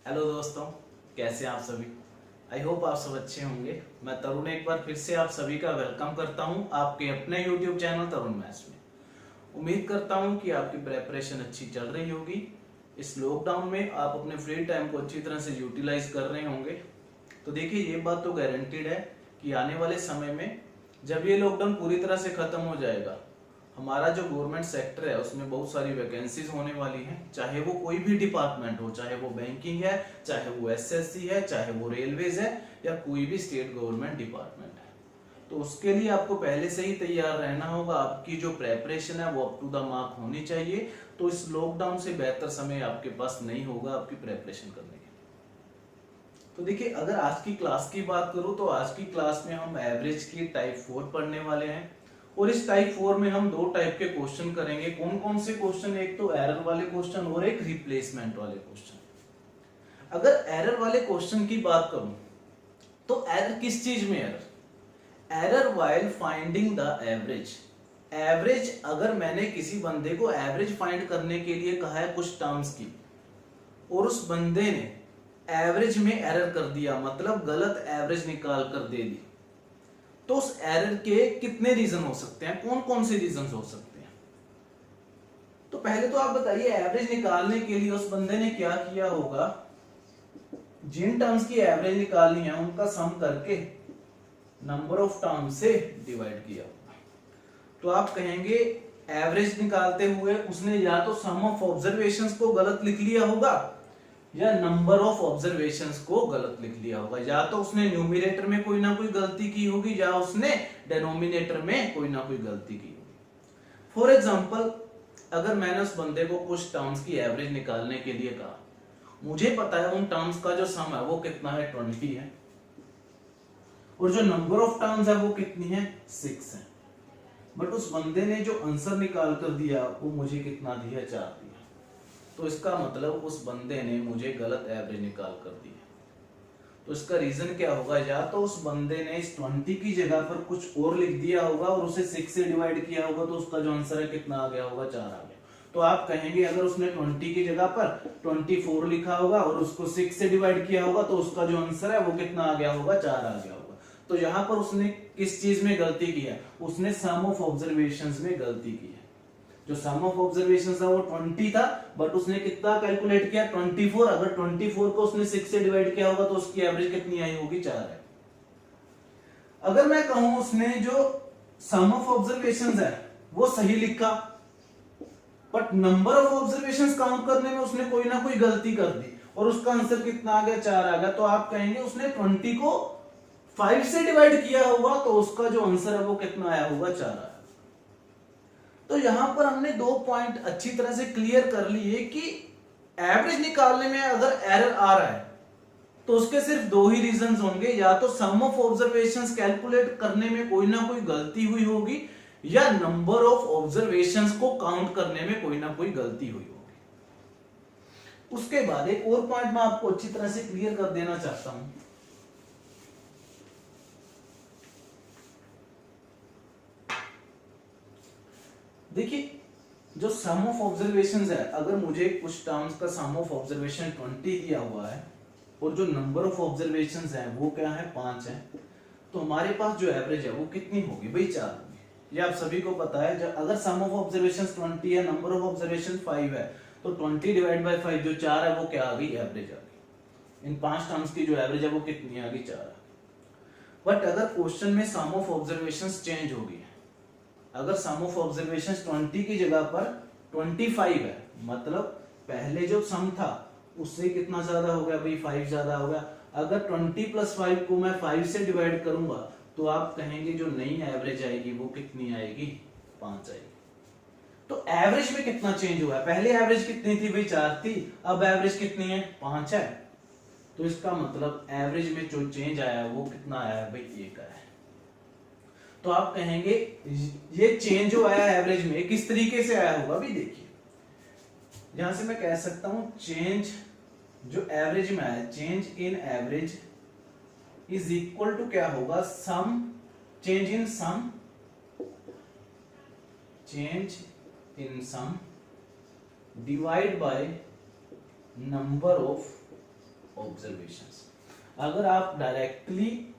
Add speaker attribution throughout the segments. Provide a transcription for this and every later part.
Speaker 1: Hello दोस्तों, कैसे हैं आप सभी। आई होप आप सब अच्छे होंगे। मैं तरुण एक बार फिर से आप सभी का वेलकम करता हूं आपके अपने यूट्यूब चैनल तरुण मैथ्स में। उम्मीद करता हूं कि आपकी प्रेपरेशन अच्छी चल रही होगी। इस लॉकडाउन में आप अपने फ्री टाइम को अच्छी तरह से यूटिलाइज कर रहे होंगे। तो देखिए, ये बात तो गारंटीड है कि आने वाले समय में जब ये लॉकडाउन पूरी तरह से खत्म हो जाएगा, हमारा जो गवर्नमेंट सेक्टर है उसमें बहुत सारी वैकेंसीज होने वाली हैं। चाहे वो कोई भी डिपार्टमेंट हो, चाहे वो बैंकिंग है, चाहे वो एसएससी है, चाहे वो रेलवेज है, या कोई भी स्टेट गवर्नमेंट डिपार्टमेंट है। तो उसके लिए आपको पहले से ही तैयार रहना होगा। आपकी जो प्रेपरेशन है वो अप टू द मार्क होनी चाहिए। तो इस लॉकडाउन से बेहतर समय आपके पास नहीं होगा आपकी प्रेपरेशन करने के। तो देखिए, अगर आज की क्लास की बात करूं तो आज की क्लास में हम एवरेज की टाइप 4 पढ़ने वाले हैं। और इस टाइप 4 में हम दो टाइप के क्वेश्चन करेंगे। कौन कौन से क्वेश्चन? एक तो एरर वाले क्वेश्चन और एक रिप्लेसमेंट वाले क्वेश्चन। अगर एरर वाले क्वेश्चन की बात करूं तो एरर किस चीज में? Error while finding the average. Average, अगर मैंने किसी बंदे को एवरेज फाइंड करने के लिए कहा है कुछ टर्म्स की, और उस बंदे ने एवरेज में एरर कर दिया, मतलब गलत एवरेज निकाल कर दे दी, तो उस एरर के कितने रीजन हो सकते हैं? कौन कौन से रीजन हो सकते हैं? तो पहले तो आप बताइए, एवरेज निकालने के लिए उस बंदे ने क्या किया होगा? जिन टर्म्स की एवरेज निकालनी है उनका सम करके नंबर ऑफ टर्म्स से डिवाइड किया होगा। तो आप कहेंगे एवरेज निकालते हुए उसने या तो सम ऑफ ऑब्जर्वेशंस को गलत लिख लिया होगा, या नंबर ऑफ ऑब्जर्वेशंस को गलत लिख लिया होगा। या तो उसने न्यूमरेटर में कोई ना कोई गलती की होगी, या उसने डेनोमिनेटर में कोई ना कोई गलती की होगी। फॉर एग्जांपल, अगर मैंने उस बंदे को कुछ टर्म्स की एवरेज निकालने के लिए कहा, मुझे पता है उन टर्म्स का जो सम है वो कितना है, 20 है, और जो नंबर ऑफ टर्म्स है वो कितनी है, 6 है। बट उस बंदे ने जो आंसर निकाल कर दिया वो मुझे कितना दिया, 4 दिया। तो इसका मतलब उस बंदे ने मुझे गलत एवरेज निकाल कर दी है। तो इसका रीजन क्या होगा? या तो उस बंदे ने इस 20 की जगह पर कुछ और लिख दिया होगा और उसे 6 से डिवाइड किया होगा, तो उसका जो आंसर है कितना आ गया होगा, 4 आ गया। तो आप कहेंगे अगर उसने 20 की जगह पर 24 लिखा होगा और उसको 6 से डिवाइड किया होगा, तो उसका जो आंसर है वो कितना आ गया होगा, 4 आ गया होगा। तो यहां पर उसने किस चीज में गलती की है? उसने सम ऑफ ऑब्जर्वेशंस में गलती की है। जो सम ऑफ ऑब्जर्वेशन था वो 20 था, बट उसने कितना कैलकुलेट किया, 24। अगर 24 को उसने 6 से डिवाइड किया होगा तो उसकी एवरेज कितनी आई होगी, 4 है। अगर मैं कहूं उसने जो सम ऑफ ऑब्जर्वेशन है वो सही लिखा, but number of observation count करने में उसने कोई ना कोई गलती कर दी और उसका आंसर कितना आ गया, 4 आ गया, तो आप कहेंगे उसने 20 को 5 से डिवाइड किया होगा, तो उसका जो आंसर है वो कितना आया होगा, 4 आया। तो यहां पर हमने दो पॉइंट अच्छी तरह से क्लियर कर लिए कि एवरेज निकालने में अगर एरर आ रहा है तो उसके सिर्फ दो ही रीजंस होंगे। या तो सम ऑफ ऑब्जर्वेशंस कैलकुलेट करने में कोई ना कोई गलती हुई होगी, या नंबर ऑफ ऑब्जर्वेशंस को काउंट करने में कोई ना कोई गलती हुई होगी। उसके बाद एक और पॉइंट मैं आपको अच्छी तरह से क्लियर कर देना चाहता हूं। देखिए, जो सम ऑफ ऑब्जर्वेशंस है, अगर मुझे कुछ टर्म्स का सम ऑफ ऑब्जर्वेशन 20 दिया हुआ है और जो नंबर ऑफ ऑब्जर्वेशंस है वो क्या है, 5 है, तो हमारे पास जो एवरेज है वो कितनी होगी भाई, 4 होगी। ये आप सभी को पता है। जब अगर सम ऑफ ऑब्जर्वेशंस 20 है, नंबर ऑफ ऑब्जर्वेशन 5 है, तो 20 डिवाइड बाय 5 जो 4 है वो क्या आ गई, एवरेज आ गई। इन 5 टर्म्स की जो एवरेज है वो कितनी आ गई, 4 आ गई। बट अगर क्वेश्चन में सम ऑफ ऑब्जर्वेशंस चेंज हो गई, अगर सम ऑफ ऑब्जर्वेशन 20 की जगह पर 25 है, मतलब पहले जो सम था उससे कितना ज्यादा हो गया भाई, 5 ज्यादा हो गया। अगर 20 प्लस 5 को मैं 5 से डिवाइड करूंगा तो आप कहेंगे जो नई एवरेज आएगी वो कितनी आएगी, 5 आएगी। तो एवरेज में कितना चेंज हुआ है? पहले एवरेज कितनी थी भाई, 4 थी, अब एवरेज कितनी है, 5 है। तो इसका मतलब एवरेज में जो चेंज आया है वो कितना आया है भाई, 1 आया है। तो आप कहेंगे ये चेंज जो आया एवरेज में किस तरीके से आया होगा? भी देखिए, यहां से मैं कह सकता हूं चेंज जो एवरेज में आया, change in average is equal to क्या होगा, sum change in sum, change in sum divide by number of observations. अगर आप डायरेक्टली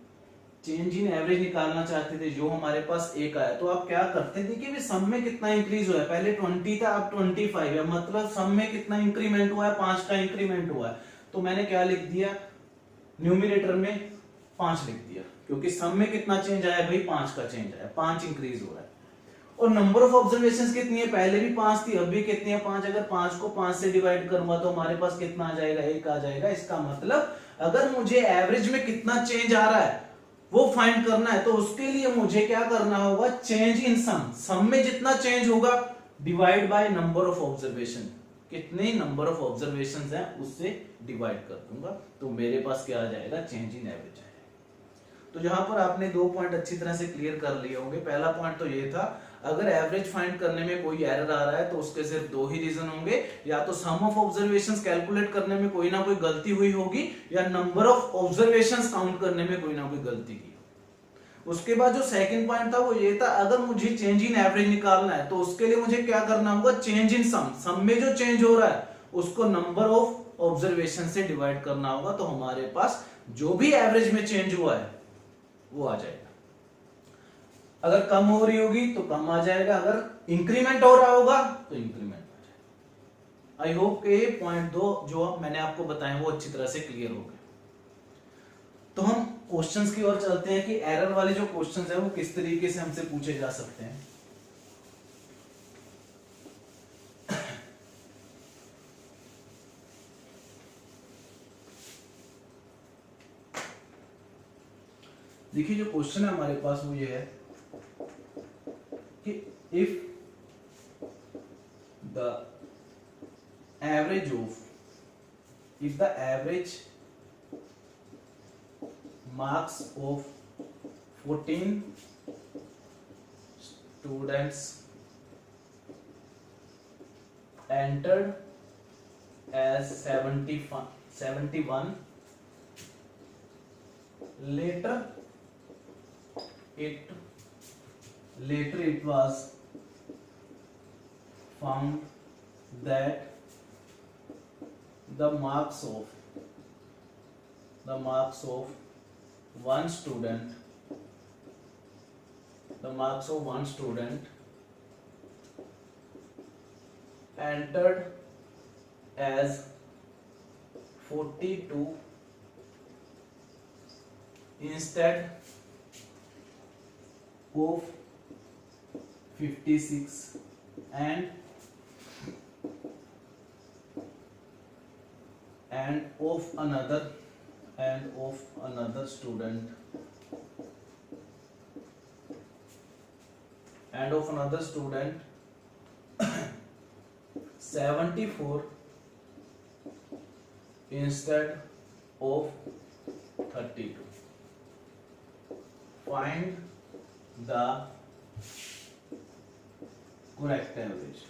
Speaker 1: चेंज इन एवरेज निकालना चाहते थे, जो हमारे पास एक आया, तो आप क्या करते, देखिए सम में कितना इंक्रीज हुआ है, पहले 20 था अब 25 है, मतलब सम में कितना इंक्रीमेंट हुआ है, 5 का इंक्रीमेंट हुआ है। तो मैंने क्या लिख दिया, न्यूमरेटर में 5 लिख दिया, क्योंकि सम में कितना चेंज आया भाई, 5 का चेंज आया, 5 इंक्रीज हो रहा है। और नंबर ऑफ ऑब्जर्वेशंस कितनी है, पहले भी 5 थी, अब भी कितनी है, 5। अगर 5 को 5 से डिवाइड करूंगा तो हमारे पास कितना आ जाएगा, 1 आ जाएगा। इसका मतलब अगर मुझे एवरेज में कितना चेंज आ रहा है वो फाइंड करना है, तो उसके लिए मुझे क्या करना होगा, चेंज इन सम में जितना चेंज होगा divide by number of observation, कितने नंबर ऑफ ऑब्जर्वेशंस हैं उससे डिवाइड कर दूंगा, तो मेरे पास क्या आ जाएगा, चेंज इन एवरेज आएगा। तो यहां पर आपने 2 पॉइंट अच्छी तरह से क्लियर कर लिए होंगे। पहला पॉइंट तो ये था, अगर एवरेज फाइंड करने में कोई एरर आ रहा है तो उसके सिर्फ 2 ही रीजन होंगे, या तो सम ऑफ ऑब्जर्वेशंस कैलकुलेट करने में कोई ना कोई गलती हुई होगी, या नंबर ऑफ ऑब्जर्वेशंस काउंट करने में कोई ना कोई गलती की। उसके बाद जो सेकंड पॉइंट था वो ये था, अगर मुझे चेंज इन एवरेज निकालना है तो उसके लिए मुझे क्या करना होगा, चेंज इन सम में जो चेंज हो रहा है उसको नंबर ऑफ ऑब्जर्वेशन से डिवाइड करना होगा, तो हमारे पास जो भी एवरेज में चेंज हुआ है वो आ जाएगा। अगर कम हो रही होगी तो कम आ जाएगा, अगर इंक्रीमेंट हो रहा होगा तो इंक्रीमेंट आ जाएगा। आई होप के पॉइंट 2 जो मैंने आपको बताए वो अच्छी तरह से क्लियर हो गए। तो हम क्वेश्चंस की ओर चलते हैं कि एरर वाले जो क्वेश्चंस हैं वो किस तरीके से हमसे पूछे जा सकते हैं। देखिए जो क्वेश्चन है हमारे पास वो ये है कि if the average marks of 14 students entered as 71, later it was found that the marks of one student entered as 42 instead of 56, and of another student 74 instead of 32. Find the correct average.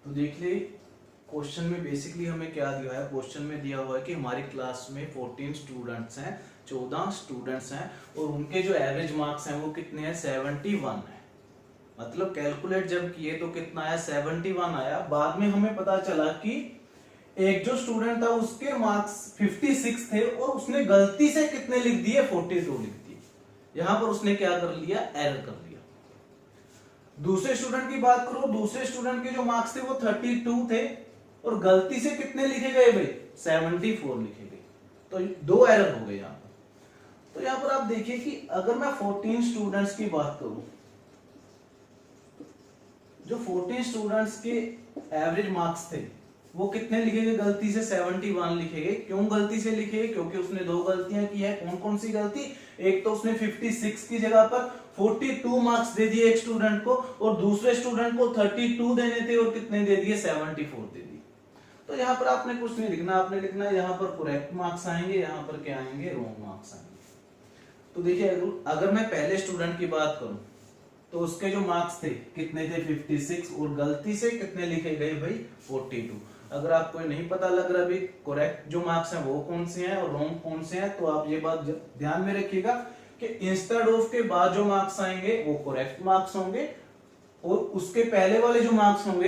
Speaker 1: तो देख ले question में basically हमें क्या दिया है, question में दिया हुआ है कि हमारी क्लास में 14 स्टूडेंट्स हैं, 14 स्टूडेंट्स हैं, और उनके जो एवरेज मार्क्स हैं वो कितने हैं, 71 है। मतलब कैलकुलेट जब किए तो कितना आया, 71 आया। बाद में हमें पता चला कि एक जो स्टूडेंट था उसके मार्क्स 56 थे और उसने गलती से कितने लिख दिए, 42 लिख दिए। यहां पर उसने क्या कर लिया, एरर कर लिया। दूसरे स्टूडेंट की बात करो, दूसरे स्टूडेंट के जो मार्क्स थे वो 32 थे और गलती से कितने लिखे गए भाई, 74 लिखे गए। तो 2 एरर हो गए यहां पर। तो यहां पर आप देखिए कि अगर मैं 14 स्टूडेंट्स की बात करूं, जो 14 स्टूडेंट्स के एवरेज मार्क्स थे वो कितने लिखे गए, गलती से 71 लिखे गए। क्यों गलती से लिखे गए, क्योंकि उसने 2 गलतियां की है। कौन कौन सी गलती, एक तो उसने 56 की जगह पर 42 मार्क्स दे दिए एक स्टूडेंट को, और दूसरे स्टूडेंट को 32 देने थे और कितने दे दिए, 74 दे दिए। तो यहाँ पर आपने कुछ नहीं लिखना, आपने लिखना यहाँ पर करेक्ट मार्क्स आएंगे, यहाँ पर क्या आएंगे, रॉन्ग मार्क्स आएंगे। तो देखिए अगर मैं पहले स्टूडेंट की बात करूं तो उसके जो मार्क्स थे कितने थे, 56, और गलती से कितने लिखे गए भाई, 42। अगर आपको नहीं पता लग रहा भी करेक्ट जो मार्क्स हैं वो कौन से हैं और रॉन्ग कौन से हैं, तो आप ये बात ध्यान में रखिएगा कि इंस्टेड ऑफ के बाद जो मार्क्स आएंगे वो करेक्ट मार्क्स होंगे, और उसके पहले वाले जो मार्क्स होंगे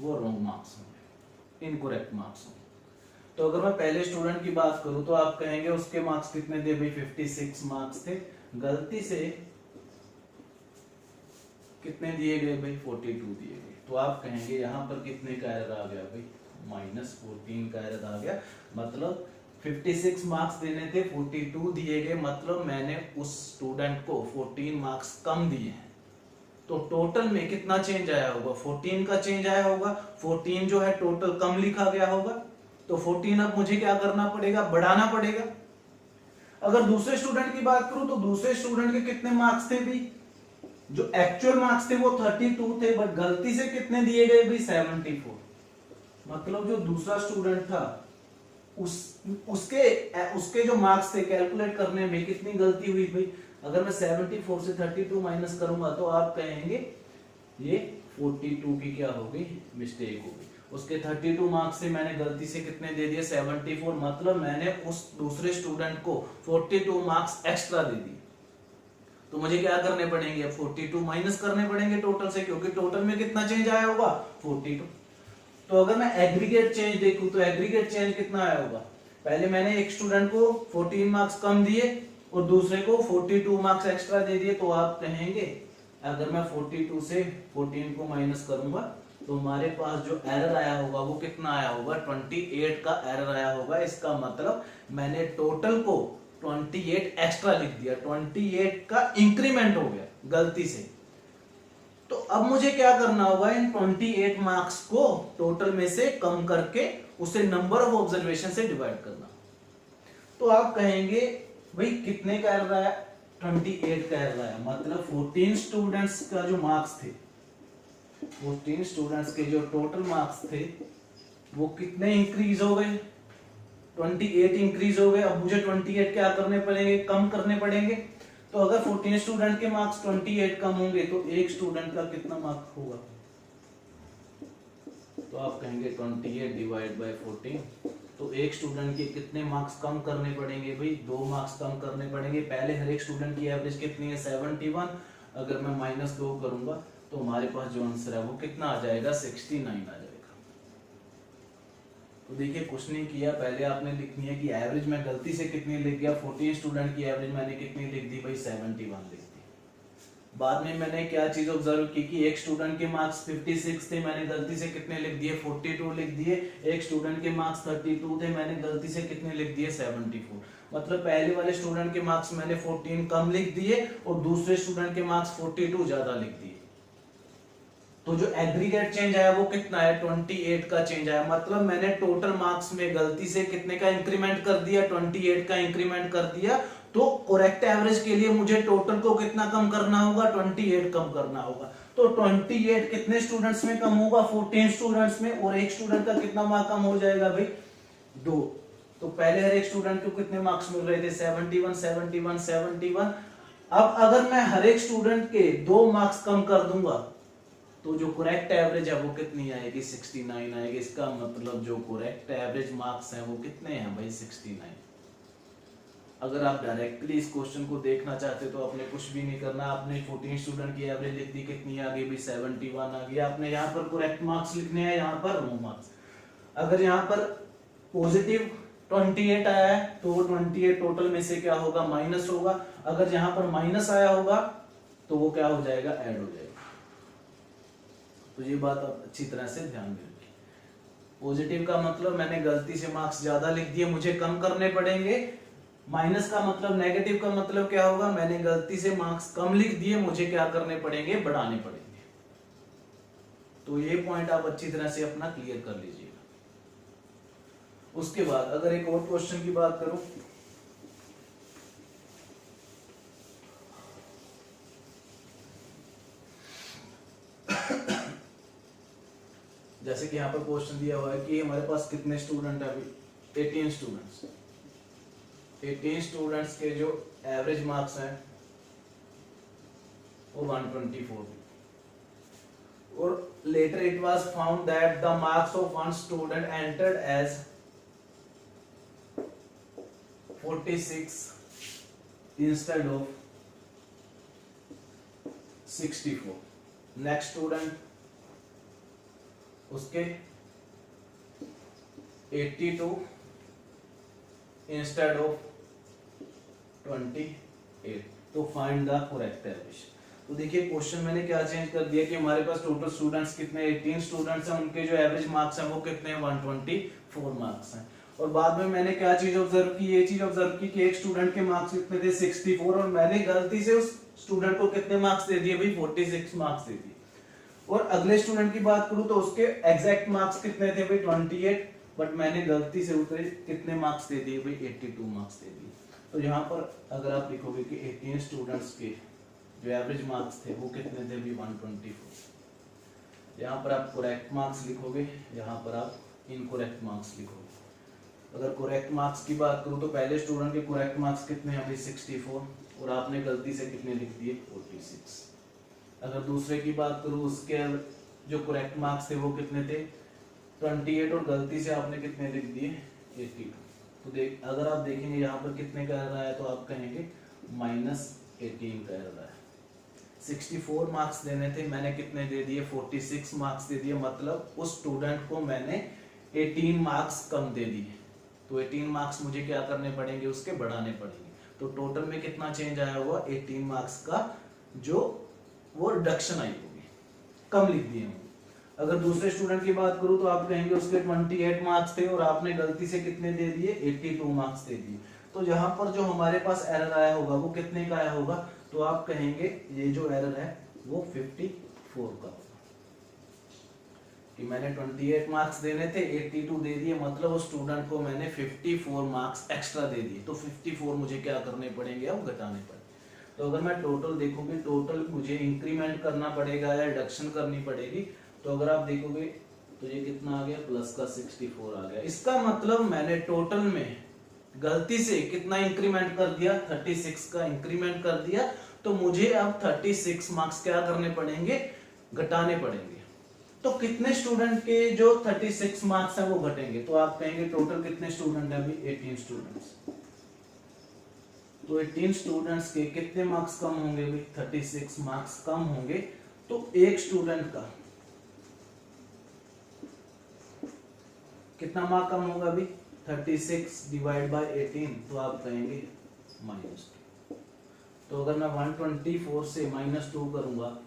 Speaker 1: वो रॉन्ग मार्क्स होंगे, इनकरेक्ट मार्क्स होंगे। तो अगर मैं पहले स्टूडेंट की बात करूं तो आप कहेंगे उसके मार्क्स कितने थे भाई, 56 मार्क्स थे। गलती से कितने दिए गए भाई, 42 दिए गए। तो आप कहेंगे यहाँ पर कितने का एरर आ गया भाई, -14 का एरर आ गया। मतलब 56 मार्क्स देने थे, 42 दिए गए, मतलब मैंने उस स्टूडेंट को 14 मार्क्स कम दिए हैं। तो टोटल में कितना चेंज आया होगा, 14 का चेंज आया होगा। 14 जो है टोटल कम लिखा गया होगा, तो 14 अब मुझे क्या करना पड़ेगा, बढ़ाना पड़ेगा। अगर दूसरे स्टूडेंट की बात करूं तो दूसरे स्टूडेंट के कितने मार्क्स थे भी, जो एक्चुअल मार्क्स थे वो 32 थे, बट गलती से कितने दिए गए भी, 74। मतलब जो दूसरा स्टूडेंट था उसके जो मार्क्स थे कैलकुलेट करने में कितनी गलती हुई भाई। अगर मैं 74 से 32 माइनस करूंगा तो आप कहेंगे ये 42 की क्या होगी, मिस्टेक होगी। उसके 32 मार्क्स से मैंने गलती से कितने दे दिए, 74। मतलब मैंने उस दूसरे स्टूडेंट को 42 मार्क्स एक्स्ट्रा दे दिए। तो मुझे क्या करने पड़ेंगे, अब 42 माइनस करने पड़ेंगे टोटल से, क्योंकि टोटल में कितना चेंज आया होगा, 42। तो अगर मैं एग्रीगेट चेंज देखूं तो एग्रीगेट चेंज कितना आया होगा, पहले मैंने एक स्टूडेंट को 14 मार्क्स कम दिए और दूसरे को 42 मार्क्स एक्स्ट्रा दे दिए। तो आप कहेंगे अगर मैं 42 से 14 को माइनस करूंगा तो हमारे पास जो एरर आया होगा वो कितना आया होगा, 28 का एरर आया होगा। इसका मतलब मैंने टोटल को 28 एक्स्ट्रा लिख दिया, 28 का इंक्रीमेंट हो गया गलती से। तो अब मुझे क्या करना होगा, इन 28 मार्क्स को टोटल में से कम करके उसे नंबर ऑफ ऑब्जर्वेशन से डिवाइड करना। तो आप कहेंगे भाई कितने का एरर आया, 28 का एरर आया। मतलब 14 स्टूडेंट्स का जो मार्क्स थे, 14 स्टूडेंट्स के जो टोटल मार्क्स थे वो कितने इंक्रीज हो गए, 28 इंक्रीज हो गए। अब मुझे 28 क्या करने पड़ेंगे, कम करने पड़ेंगे। तो अगर 14 स्टूडेंट के मार्क्स 28 कम होंगे तो एक स्टूडेंट का कितना मार्क्स होगा, तो आप कहेंगे 28 डिवाइड बाय 14। तो एक स्टूडेंट के कितने मार्क्स कम करने पड़ेंगे भाई, 2 मार्क्स कम करने पड़ेंगे। पहले हर एक स्टूडेंट की एवरेज कितनी है, 71। अगर मैं -2 करूंगा तो हमारे पास जो आंसर है वो कितना आ जाएगा, 69 आ जाएगा। तो देखिए कुछ नहीं किया, पहले आपने लिखनी है कि एवरेज में गलती से कितनी लिख गया, 14 स्टूडेंट की एवरेज मैंने कितनी लिख दी भाई, 71 लिख दी। बाद में मैंने क्या चीज ऑब्जर्व की कि एक स्टूडेंट के मार्क्स 56 थे, मैंने गलती से कितने लिख दिए, 42 लिख दिए। एक स्टूडेंट के मार्क्स 32 थे, मैंने गलती से कितने लिख दिए, 74। मतलब पहले वाले स्टूडेंट के मार्क्स मैंने 14 कम लिख दिए और दूसरे स्टूडेंट के मार्क्स 42 ज्यादा लिख दिए। तो जो एग्रीगेट चेंज आया वो कितना है, 28 का चेंज आया। मतलब मैंने टोटल मार्क्स में गलती से कितने का इंक्रीमेंट कर दिया, 28 का इंक्रीमेंट कर दिया। तो करेक्ट एवरेज के लिए मुझे टोटल को कितना कम करना होगा, 28 कम करना होगा। तो 28 कितने स्टूडेंट्स में कम होगा, 14 स्टूडेंट्स में। और एक स्टूडेंट का कितना मार्क्स कम हो जाएगा भाई, 2। तो पहले हर एक स्टूडेंट को कितने मार्क्स मिल रहे थे, 71 71 71। अब अगर मैं हर एक स्टूडेंट के 2 मार्क्स कम कर दूंगा तो जो करेक्ट एवरेज है वो कितनी आएगी, 69 आएगी। इसका मतलब जो करेक्ट एवरेज मार्क्स हैं वो कितने हैं भाई, 69। अगर आप डायरेक्टली इस क्वेश्चन को देखना चाहते तो आपने कुछ भी नहीं करना, आपने 14 स्टूडेंट की एवरेज लिख दी, कितनी आ गई भाई, 71 आ गई। आपने यहाँ पर करेक्ट मार्क्स लिखने हैं, यहाँ पर नो मार्क्स। अगर यहाँ पर पॉजिटिव 28 आया है तो 28 टोटल में से क्या होगा, माइनस होगा। अगर यहाँ पर माइनस आया होगा तो वो क्या हो जाएगा, ऐड हो जाएगा। तो ये बात आप अच्छी तरह से ध्यान में रखिए। पॉजिटिव का मतलब मैंने गलती से मार्क्स ज्यादा लिख दिए, मुझे कम करने पड़ेंगे। माइनस का मतलब, नेगेटिव का मतलब क्या होगा, मैंने गलती से मार्क्स कम लिख दिए, मुझे क्या करने पड़ेंगे, बढ़ाने पड़ेंगे। तो ये पॉइंट आप अच्छी तरह से अपना क्लियर कर लीजिएगा। उसके बाद अगर एक और क्वेश्चन की बात करूं, जैसे कि यहाँ पर क्वेश्चन दिया हुआ है कि हमारे पास कितने स्टूडेंट है अभी, 18 स्टूडेंट्स। 18 स्टूडेंट्स के जो एवरेज मार्क्स हैं वो 124। और later it was found that the marks of one student entered as 46 instead of 64। Next student उसके 82 इंस्टेड ऑफ 28। तो फाइंड द करेक्ट एवरेज। तो देखिए क्वेश्चन मैंने क्या चेंज कर दिया कि हमारे पास टोटल स्टूडेंट्स कितने 18 स्टूडेंट्स हैं, उनके जो एवरेज मार्क्स हैं वो कितने हैं 124 मार्क्स हैं। और बाद में मैंने क्या चीज ऑब्जर्व की, ये चीज ऑब्जर्व की कि एक स्टूडेंट के मार्क्स कितने थे 64 और मैंने गलती से उस स्टूडेंट को कितने मार्क्स दे दिए भाई 46 मार्क्स दे दिए। और अगले स्टूडेंट की बात करूं तो उसके एग्जैक्ट मार्क्स कितने थे भाई 28, बट मैंने गलती से उसे कितने मार्क्स दे दिए भाई 82 मार्क्स दे दिए। तो यहाँ पर अगर आप लिखोगे कि 18 स्टूडेंट्स के जो एवरेज मार्क्स थे वो कितने थे भी 124। यहाँ पर आप करेक्ट मार्क्स लिखोगे, यहाँ पर आप इनकरेक्ट मार्क्स लिखोगे। अगर करेक्ट मार्क्स की बात करूँ तो पहले स्टूडेंट के करेक्ट मार्क्स कितने हैं अभी 64 और आपने गलती से कितने लिख दिए 46। अगर दूसरे की बात करूँ उसके जो करेक्ट मार्क्स थे वो कितने थे 28 और गलती से आपने कितने लिख दिए 82। तो देख अगर आप देखेंगे यहाँ पर कितने कह रहा है तो आप कहेंगे -18 कह रहा है। 64 मार्क्स देने थे, मैंने कितने दे दिए 46 मार्क्स दे दिए, मतलब उस स्टूडेंट को मैंने 18 मार्क्स कम दे दिए। तो 18 मार्क्स मुझे क्या करने पड़ेंगे उसके बढ़ाने पड़ेंगे। तो टोटल में कितना चेंज आया होगा 18 मार्क्स का जो वो रिडक्शन आई होगी, कम लिख दिए होंगे। अगर दूसरे स्टूडेंट की बात करूं तो आप कहेंगे उसके 28 मार्क्स थे और आपने गलती से कितने दे दिए 82 मार्क्स दे दिए। तो यहाँ पर जो हमारे पास एरर आया होगा वो कितने का आया होगा, तो आप कहेंगे ये जो एरर है वो 54 का होगा कि मैंने 28 मार्क्स देने थे 82 दे दिए, मतलब उस स्टूडेंट को मैंने 54 मार्क्स एक्स्ट्रा दे दिए। तो 54 मुझे क्या करने पड़ेंगे अब घटाने पड़ेंगे। तो अगर मैं टोटल देखोगे टोटल मुझे इंक्रीमेंट करना पड़ेगा या रिडक्शन करनी पड़ेगी। तो अगर आप देखोगे तो ये कितना आ गया प्लस का 64 आ गया। इसका मतलब मैंने टोटल में गलती से कितना इंक्रीमेंट कर दिया 36 का इंक्रीमेंट कर दिया। तो मुझे अब 36 मार्क्स क्या करने पड़ेंगे घटाने पड़ेंगे। तो कितने स्टूडेंट के जो 36 मार्क्स हैं वो घटेंगे, तो आप कहेंगे टोटल कितने स्टूडेंट है अभी 18 स्टूडेंट्स। तो 18 स्टूडेंट्स के कितने मार्क्स कम होंगे भाई 36 मार्क्स कम होंगे। तो एक स्टूडेंट का कितना मार्क कम होगा अभी 36 डिवाइड बाय 18, तो आप कहेंगे -2। तो अगर मैं 124 से -2 करूंगा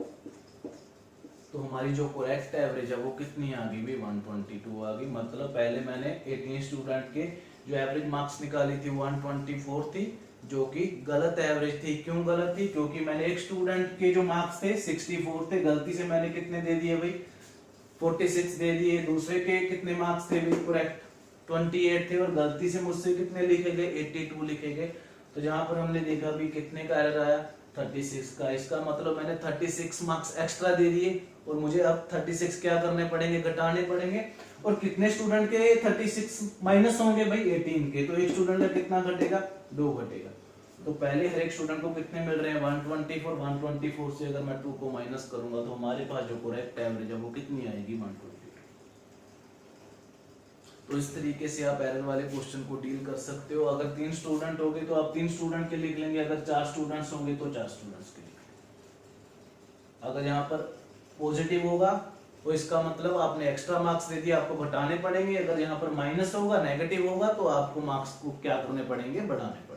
Speaker 1: तो हमारी जो करेक्ट एवरेज है वो कितनी आ गई भाई 122 आ गई। मतलब पहले मैंने 18 स्टूडेंट के जो एवरेज मार्क्स निकाली थी 124 थी, जो कि गलत एवरेज थी। क्यों गलत थी, क्योंकि मैंने एक स्टूडेंट के जो मार्क्स थे 64 थे, गलती से मैंने कितने दे दिए भाई 46 दे दिए। दूसरे के कितने मार्क्स थे भाई करेक्ट 28 थे और गलती से मुझसे कितने लिखे गए 82 लिखे गए। तो जहां पर हमने देखा भी कितने का एरर आया 36 का। इसका मतलब मैंने 36 मार्क्स एक्स्ट्रा दे दिए और मुझे अब 36 क्या करने पड़ेंगे घटाने पड़ेंगे। और कितने स्टूडेंट के 36 माइनस होंगे भाई 18 के, तो एक स्टूडेंट का कितना घटेगा 2 घटेगा। तो पहले हर एक स्टूडेंट को कितने मिल रहे हैं 124। 124 से अगर मैं 2 को माइनस करूंगा तो हमारे पास जो करेक्ट एवरेज है वो कितनी आएगी 122। तो इस तरीके से आप एरर वाले क्वेश्चन को डील कर सकते हो। अगर 3 स्टूडेंट होंगे तो आप 3 स्टूडेंट के लिख लेंगे, अगर 4 स्टूडेंट्स होंगे तो 4 स्टूडेंट्स के लिख लेंगे। अगर यहाँ पर पॉजिटिव होगा तो इसका मतलब आपने एक्स्ट्रा मार्क्स दे दिए, आपको घटाने पड़ेंगे। अगर यहाँ पर माइनस होगा नेगेटिव होगा तो आपको मार्क्स को क्या करने पड़ेंगे बढ़ाने पड़ेंगे।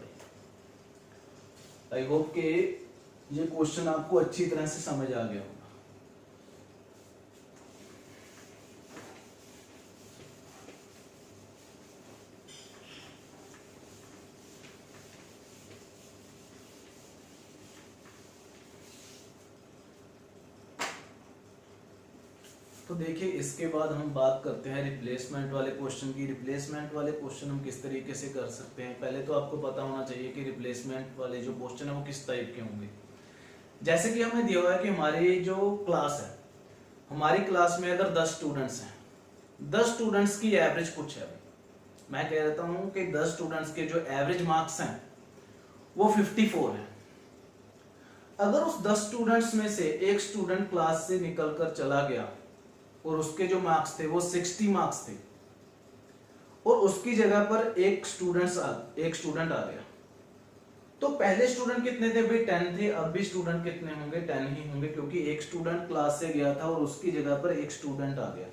Speaker 1: आई होप कि ये क्वेश्चन आपको अच्छी तरह से समझ आ गया होगा। तो देखिए इसके बाद हम बात करते हैं रिप्लेसमेंट वाले क्वेश्चन की। रिप्लेसमेंट वाले क्वेश्चन हम किस तरीके से कर सकते हैं। पहले तो आपको पता होना चाहिए कि रिप्लेसमेंट वाले जो क्वेश्चन है वो किस टाइप के होंगे। जैसे कि हमें दिया हुआ है कि हमारी जो क्लास है, हमारी क्लास में अगर 10 स्टूडेंट्स हैं, 10 स्टूडेंट्स की एवरेज कुछ है। मैं कह देता हूं कि 10 स्टूडेंट्स के जो एवरेज मार्क्स हैं वो 54 है। अगर उस 10 स्टूडेंट्स में से एक स्टूडेंट क्लास से निकलकर चला गया और उसके जो मार्क्स थे वो 60 मार्क्स थे और उसकी जगह पर एक स्टूडेंट आ गया, तो पहले स्टूडेंट कितने थे भाई 10 थे। अब भी स्टूडेंट कितने होंगे 10 ही होंगे, क्योंकि एक स्टूडेंट क्लास से गया था और उसकी जगह पर एक स्टूडेंट आ गया।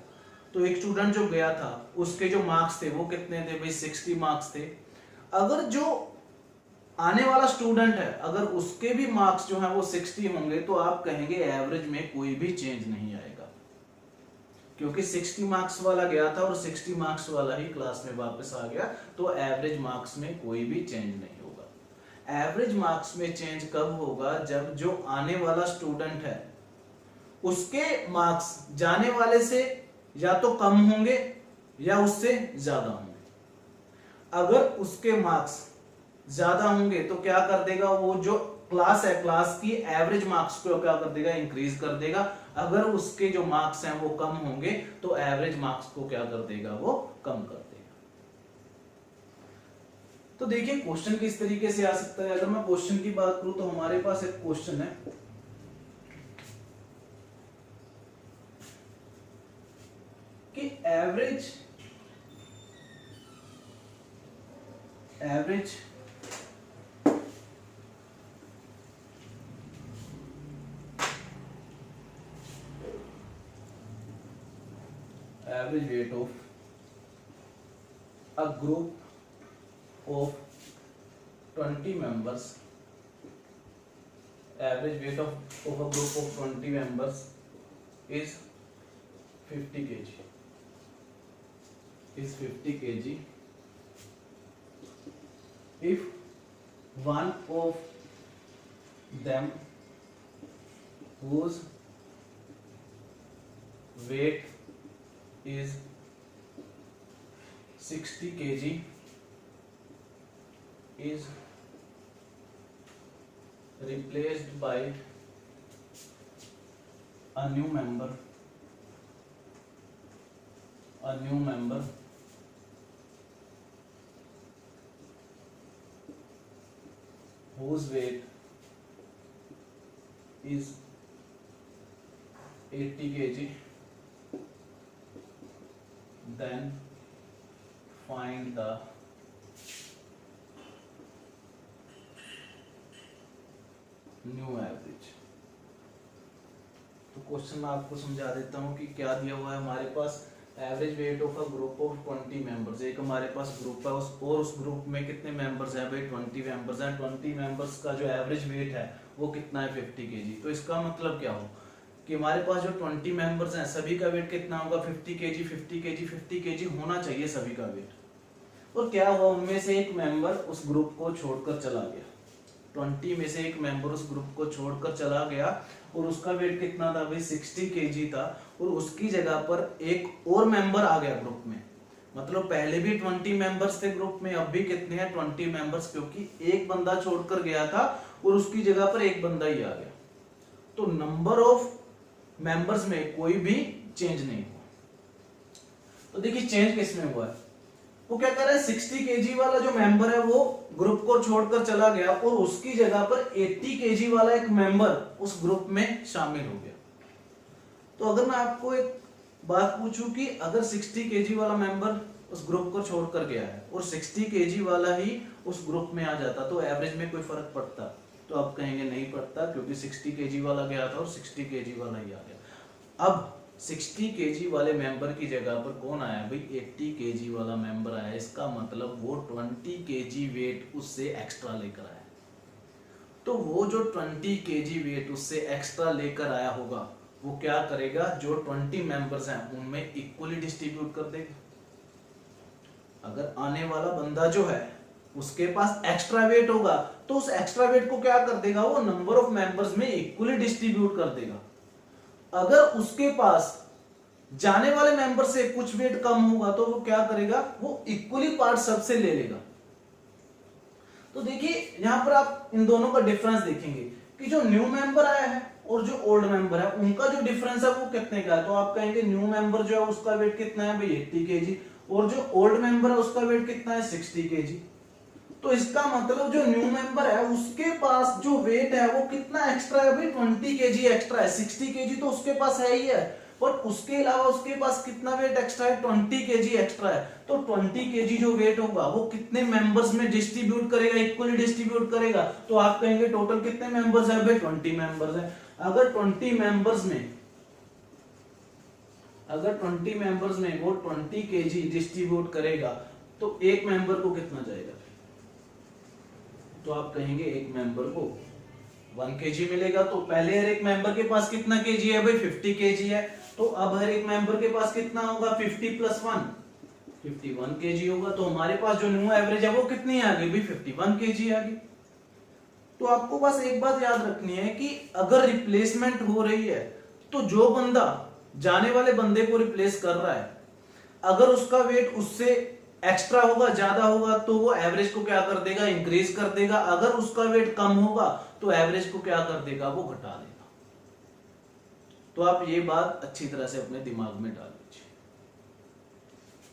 Speaker 1: तो एक स्टूडेंट जो गया था उसके जो मार्क्स थे वो कितने थे भाई 60 मार्क्स थे। अगर जो आने वाला स्टूडेंट है अगर उसके भी मार्क्स जो है वो 60 होंगे तो आप कहेंगे एवरेज में कोई भी चेंज नहीं आएगा, क्योंकि 60 मार्क्स वाला गया था और 60 मार्क्स वाला ही क्लास में वापस आ गया, तो एवरेज मार्क्स में कोई भी चेंज नहीं होगा। एवरेज मार्क्स में चेंज कब होगा, जब जो आने वाला स्टूडेंट है उसके मार्क्स जाने वाले से या तो कम होंगे या उससे ज्यादा होंगे। अगर उसके मार्क्स ज्यादा होंगे तो क्या कर देगा, वो जो क्लास है क्लास की एवरेज मार्क्स को क्या कर देगा, इंक्रीज कर देगा। अगर उसके जो मार्क्स हैं वो कम होंगे तो एवरेज मार्क्स को क्या कर देगा, वो कम कर देगा। तो देखिए क्वेश्चन किस तरीके से आ सकता है। अगर मैं क्वेश्चन की बात करूं तो हमारे पास एक क्वेश्चन है कि average weight of a group of 20 members, average weight of a group of 20 members is 50 kg, if one of them whose weight is 60 kg is replaced by a new member whose weight is 80 kg, then find the new average. तो question मैं आपको समझा देता हूं कि क्या दिया हुआ है हमारे पास। Average weight of a group of 20 members, एक हमारे पास ग्रुप है उस ग्रुप में कितने मेंबर्स हैं भाई, 20 मेंबर्स हैं। 20 मेंबर्स का जो एवरेज वेट है वो कितना है, 50 केजी। तो इसका मतलब क्या हो कि हमारे पास जो 20 मेंबर्स हैं सभी का वेट कितना होगा, 50 केजी। 50 केजी होना चाहिए सभी का वेट। और क्या हुआ, उनमें से एक मेंबर उस ग्रुप को छोड़कर चला गया। 20 में से एक मेंबर उस ग्रुप को छोड़कर चला गया और उसका वेट कितना था भाई, 60 केजी था। और उसकी जगह पर एक और मेंबर आ गया ग्रुप में। मतलब पहले भी 20 मेंबर्स थे ग्रुप में, अब भी कितने हैं, 20 मेंबर्स, क्योंकि एक बंदा छोड़कर गया था और उसकी जगह पर एक बंदा ही आ गया। तो नंबर ऑफ मेंबर्स में कोई भी चेंज नहीं हुआ। तो देखिए चेंज किसमें हुआ है, वो क्या कर रहा है, 60 केजी वाला जो मेंबर है वो ग्रुप को छोड़कर चला गया और उसकी जगह पर 80 केजी वाला एक मेंबर उस ग्रुप में शामिल हो गया। तो अगर मैं आपको एक बात पूछूं कि अगर 60 केजी वाला मेंबर उस ग्रुप को छोड़कर गया है और 60 केजी वाला ही उस ग्रुप में आ जाता तो एवरेज में कोई फर्क पड़ता, तो आप कहेंगे नहीं पड़ता, क्योंकि 60 केजी वाला गया था और 60 केजी वाला ही आ गया। अब 60 केजी वाले मेंबर की जगह पर कौन आया भाई, 80 केजी वाला मेंबर आया। इसका मतलब वो 20 केजी वेट उससे एक्स्ट्रा लेकर आया। तो वो जो 20 केजी वेट उससे एक्स्ट्रा लेकर आया होगा वो क्या करेगा, जो 20 मेंबर्स हैं उनमें इक्वली डिस्ट्रीब्यूट कर देगा। अगर आने वाला बंदा जो है उसके पास एक्स्ट्रा वेट होगा तो उस एक्स्ट्रा वेट को क्या कर देगा, वो नंबर ऑफ मेंबर्स में इक्वली डिस्ट्रीब्यूट कर देगा। अगर उसके पास जाने वाले मेंबर से कुछ वेट कम होगा तो वो क्या करेगा, वो इक्वली पार्ट सबसे ले लेगा। तो देखिए यहां पर आप इन दोनों का डिफरेंस देखेंगे कि जो न्यू मेंबर आया है और जो ओल्ड मेंबर है उनका जो डिफरेंस है वो कितने का है। तो आप कहेंगे न्यू मेंबर जो है उसका वेट कितना है भाई, 80 केजी, और जो ओल्ड मेंबर है उसका वेट कितना है, 60 केजी। तो इसका मतलब जो न्यू मेंबर है उसके पास जो वेट है वो कितना एक्स्ट्रा है भाई, 20 केजी एक्स्ट्रा है। 60 केजी तो उसके पास है ही है, पर उसके अलावा उसके पास कितना वेट एक्स्ट्रा है, 20 केजी एक्स्ट्रा है। तो 20 केजी जो वेट होगा वो कितने मेंबर्स में डिस्ट्रीब्यूट करेगा, इक्वली डिस्ट्रीब्यूट करेगा। तो आप कहेंगे टोटल कितने मेंबर्स है भाई, 20 मेंबर्स है। अगर 20 मेंबर्स में वो 20 केजी डिस्ट्रीब्यूट करेगा तो एक मेंबर को कितना जाएगा, तो आप कहेंगे एक मेंबर को 1 kg मिलेगा। तो पहले हर एक मेंबर के पास कितना kg है भाई, 50 kg है। तो अब हर एक मेंबर के पास कितना होगा, 50 + 1 51 kg होगा। तो हमारे पास जो न्यू एवरेज है वो कितनी आ गई भाई, 51 kg आ गई। तो आपको बस एक बात याद रखनी है कि अगर रिप्लेसमेंट हो रही है तो जो बंदा जाने वाले बंदे को रिप्लेस कर रहा है, अगर उसका वेट उससे एक्स्ट्रा होगा, ज्यादा होगा, तो वो एवरेज को क्या कर देगा, इंक्रीज कर देगा। अगर उसका वेट कम होगा तो एवरेज को क्या कर देगा, वो घटा देगा। तो आप ये बात अच्छी तरह से अपने दिमाग में डाल लीजिए।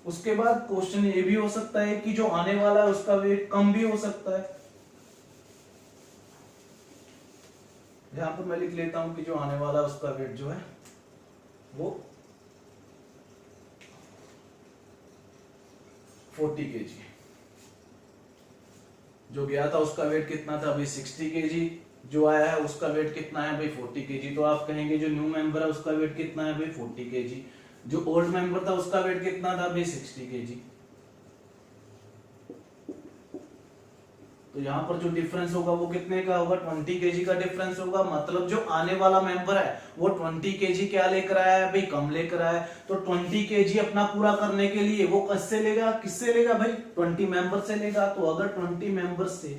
Speaker 1: उसके बाद क्वेश्चन ये भी हो सकता है कि जो आने वाला है उसका वेट कम भी हो सकता है। यहां पर मैं लिख लेता हूं कि जो आने वाला है उसका वेट जो है वो 40 kg। जो गया था उसका वेट कितना था भाई, 60 kg। जो आया है उसका वेट कितना है भाई, 40 kg। तो आप कहेंगे जो न्यू मेंबर है उसका वेट कितना है भाई, 40 kg। जो ओल्ड मेंबर था उसका वेट कितना था भाई, 60 kg। तो यहां पर जो डिफरेंस होगा वो कितने का होगा, 20 kg का डिफरेंस होगा। मतलब जो आने वाला मेंबर है वो 20 kg क्या लेकर आया है भाई, कम लेकर आया है। तो 20 kg अपना पूरा करने के लिए वो किससे लेगा, किससे लेगा भाई, 20 मेंबर से लेगा। तो अगर 20 मेंबर से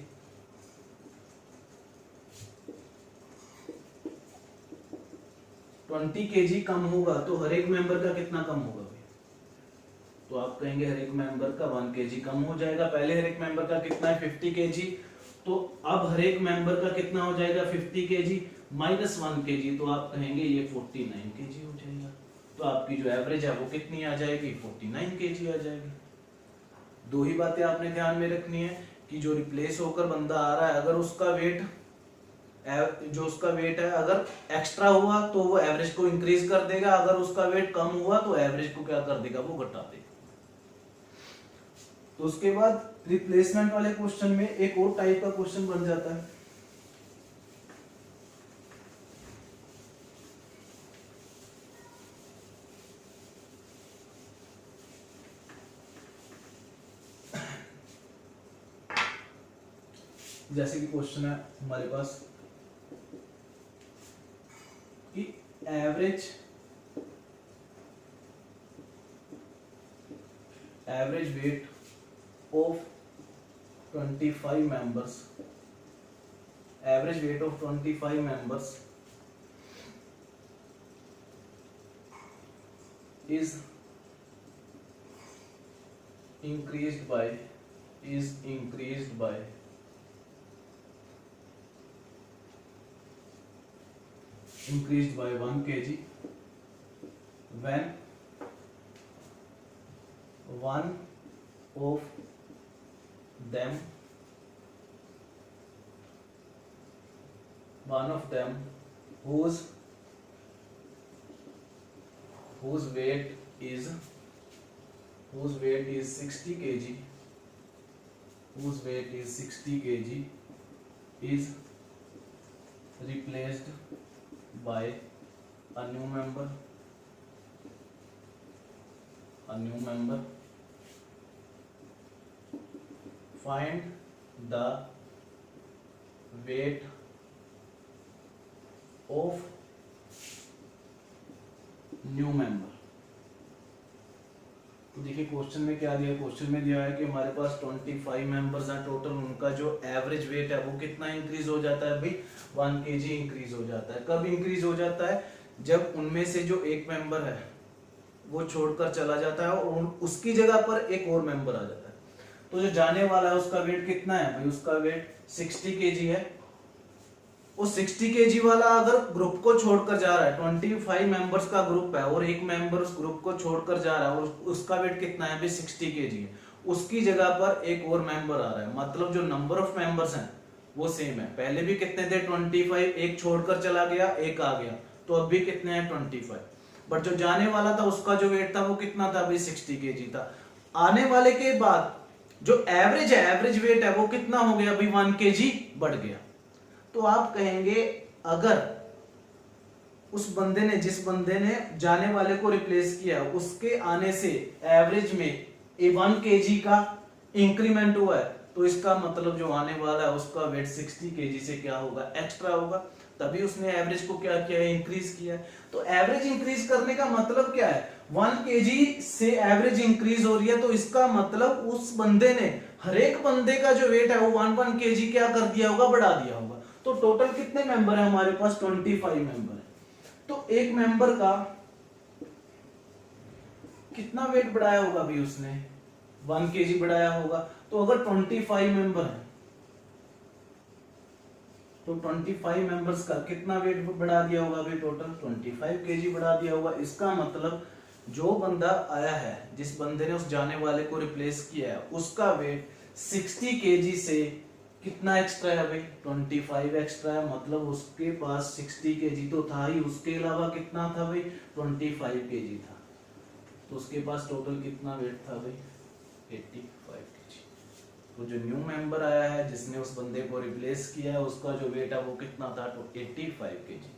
Speaker 1: 20 kg कम होगा तो हर एक मेंबर का कितना कम होगा भाई, तो आप कहेंगे हर एक मेंबर का 1 kg कम हो जाएगा। पहले हर एक मेंबर का कितना है, 50 kg। तो अब हर एक मेंबर का कितना हो जाएगा, 50 kg माइनस 1 kg। तो आप कहेंगे ये 49 kg हो जाएगा। तो आपकी जो एवरेज है वो कितनी आ जाएगी, 49 kg आ जाएगी। दो ही बातें आपने ध्यान में रखनी है कि जो रिप्लेस होकर बंदा आ रहा है, अगर उसका वेट है अगर एक्स्ट्रा हुआ तो वो एवरेज को इंक्रीज कर देगा। अगर उसका वेट कम हुआ तो एवरेज को क्या कर देगा, वो घटा देगा। तो उसके बाद रिप्लेसमेंट वाले क्वेश्चन में एक और टाइप का क्वेश्चन बन जाता है। जैसे कि क्वेश्चन है हमारे पास कि average weight of 25 members, average weight of 25 members is increased by 1 kg when one of them whose weight is 60 kg is replaced by a new member find the weight of new member. तो देखिए question में क्या दिया, question में दिया है कि हमारे पास 25 मेंबर्स हैं टोटल, उनका जो एवरेज वेट है वो कितना इंक्रीज हो जाता है भाई, 1 kg इंक्रीज हो जाता है। कब इंक्रीज हो जाता है, जब उनमें से जो एक मेंबर है वो छोड़कर चला जाता है और उसकी जगह पर एक और मेंबर आ जाता है। तो जो जाने वाला है उसका वेट कितना है भाई, उसका वेट 60 kg है। उस 60 kg वाला अगर ग्रुप को छोड़कर जा रहा है, 25 मेंबर्स का ग्रुप है और एक मेंबर उस ग्रुप को छोड़कर जा रहा है और उसका वेट कितना है भाई, 60 kg है। उसकी जगह पर एक और मेंबर आ रहा है, मतलब जो नंबर ऑफ मेंबर्स हैं वो सेम है। पहले भी कितने थे 25, एक छोड़कर चला गया, एक आ गया, तो अब भी कितने हैं 25। बट जो जाने वाला था उसका जो वेट था वो कितना था भाई, 60 kg था। आने वाले के बाद जो एवरेज है, एवरेज वेट है वो कितना हो गया भाई, 1 kg बढ़ गया। तो आप कहेंगे अगर उस बंदे ने, जिस बंदे ने जाने वाले को रिप्लेस किया, उसके आने से एवरेज में 1 kg का इंक्रीमेंट हुआ है, तो इसका मतलब जो आने वाला है उसका वेट 60 केजी से क्या होगा, एक्स्ट्रा होगा। तभी उसने एवरेज को क्या किया है, इंक्रीज किया है। तो एवरेज इंक्रीज करने का मतलब क्या है, 1 केजी से एवरेज इंक्रीज हो रही है, तो इसका मतलब उस बंदे ने, हर एक बंदे का जो वेट है वो 1 केजी क्या कर दिया होगा, बढ़ा दिया होगा। तो टोटल कितने मेंबर है हमारे पास, 25 मेंबर है। तो एक मेंबर का कितना वेट बढ़ाया होगा अभी उसने, 1 केजी बढ़ाया होगा। तो अगर 25 मेंबर है तो 25 मेंबर्स का कितना वेट बढ़ा दिया होगा अभी, टोटल 25 केजी बढ़ा दिया होगा। इसका मतलब जो बंदा आया है, जिस बंदे ने उस जाने वाले को रिप्लेस किया है, उसका वेट 60 केजी से कितना एक्स्ट्रा है भाई, 25 एक्स्ट्रा है। मतलब उसके पास 60 केजी तो था ही, उसके अलावा कितना था भाई, 25 केजी था। तो उसके पास टोटल कितना वेट था भाई, 85 केजी। तो जो न्यू मेंबर आया है, जिसने उस बंदे को रिप्लेस किया है, उसका जो वेट है वो कितना था, तो 85 केजी।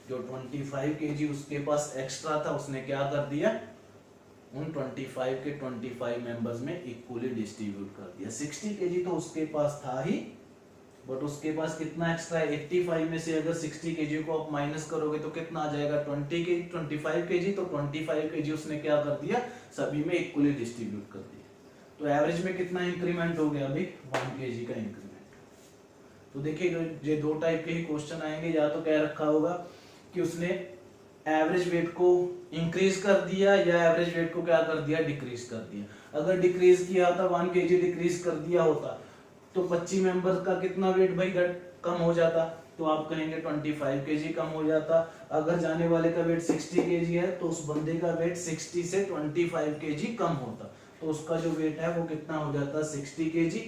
Speaker 1: जो 25 केजी उसके पास एक्स्ट्रा था, उसने क्या कर दिया, उन 25 के 25 मेंबर्स में इक्वली डिस्ट्रीब्यूट कर दिया। 60 केजी तो उसके पास था ही, बट उसके पास कितना एक्स्ट्रा है, 85 में से अगर 60 केजी को आप माइनस करोगे तो कितना आ जाएगा, 25 केजी। तो 25 केजी उसने क्या कर दिया, सभी में इक्वली डिस्ट्रीब्यूट कर दिया। तो एवरेज में कितना इंक्रीमेंट हो गया अभी, 1 केजी का इंक्रीमेंट। तो देखिए ये दो टाइप के ही क्वेश्चन आएंगे, या तो कह रखा होगा कि उसने एवरेज वेट को इंक्रीज कर दिया, या एवरेज वेट को क्या कर दिया, डिक्रीज कर दिया। अगर डिक्रीज किया होता, 1 केजी डिक्रीज कर दिया होता, तो 25 मेंबर का कितना वेट भाई कम हो जाता, तो आप कहेंगे 25 केजी कम हो जाता। अगर जाने वाले का वेट 60 केजी है, तो उस बंदे का वेट 60 से 25 केजी कम होता, तो उसका जो वेट है वो कितना हो जाता, 60 केजी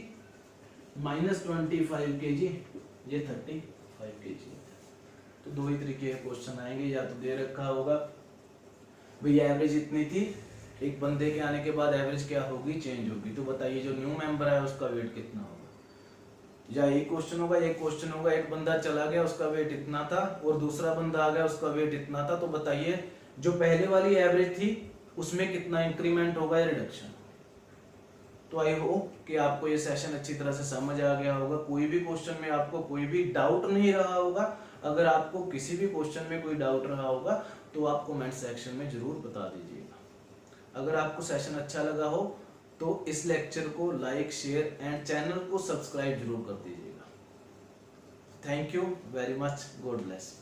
Speaker 1: माइनस 25 केजी, ये 35 केजी। तो दो ही तरीके के क्वेश्चन आएंगे, या तो दे रखा होगा भाई एवरेज इतनी थी, एक बंदे के आने के बाद एवरेज क्या होगी, चेंज होगी। तो बताइए जो न्यू मेंबर है उसका वेट कितना होगा, या एक क्वेश्चन होगा, एक क्वेश्चन होगा एक बंदा चला गया उसका वेट इतना था, और दूसरा बंदा आ गया उसका वेट इतना था। तो बताइए जो पहले वाली एवरेज थी उसमें कितना इंक्रीमेंट होगा या रिडक्शन। तो आई होप कि आपको ये सेशन अच्छी तरह से समझ आ गया होगा। कोई भी क्वेश्चन में आपको कोई भी डाउट नहीं रहा होगा। अगर आपको किसी भी क्वेश्चन में कोई डाउट रहा होगा तो आप कमेंट सेक्शन में जरूर बता दीजिएगा। अगर आपको सेशन अच्छा लगा हो तो इस लेक्चर को लाइक, शेयर एंड चैनल को सब्सक्राइब जरूर कर दीजिएगा। Thank you very much, God bless.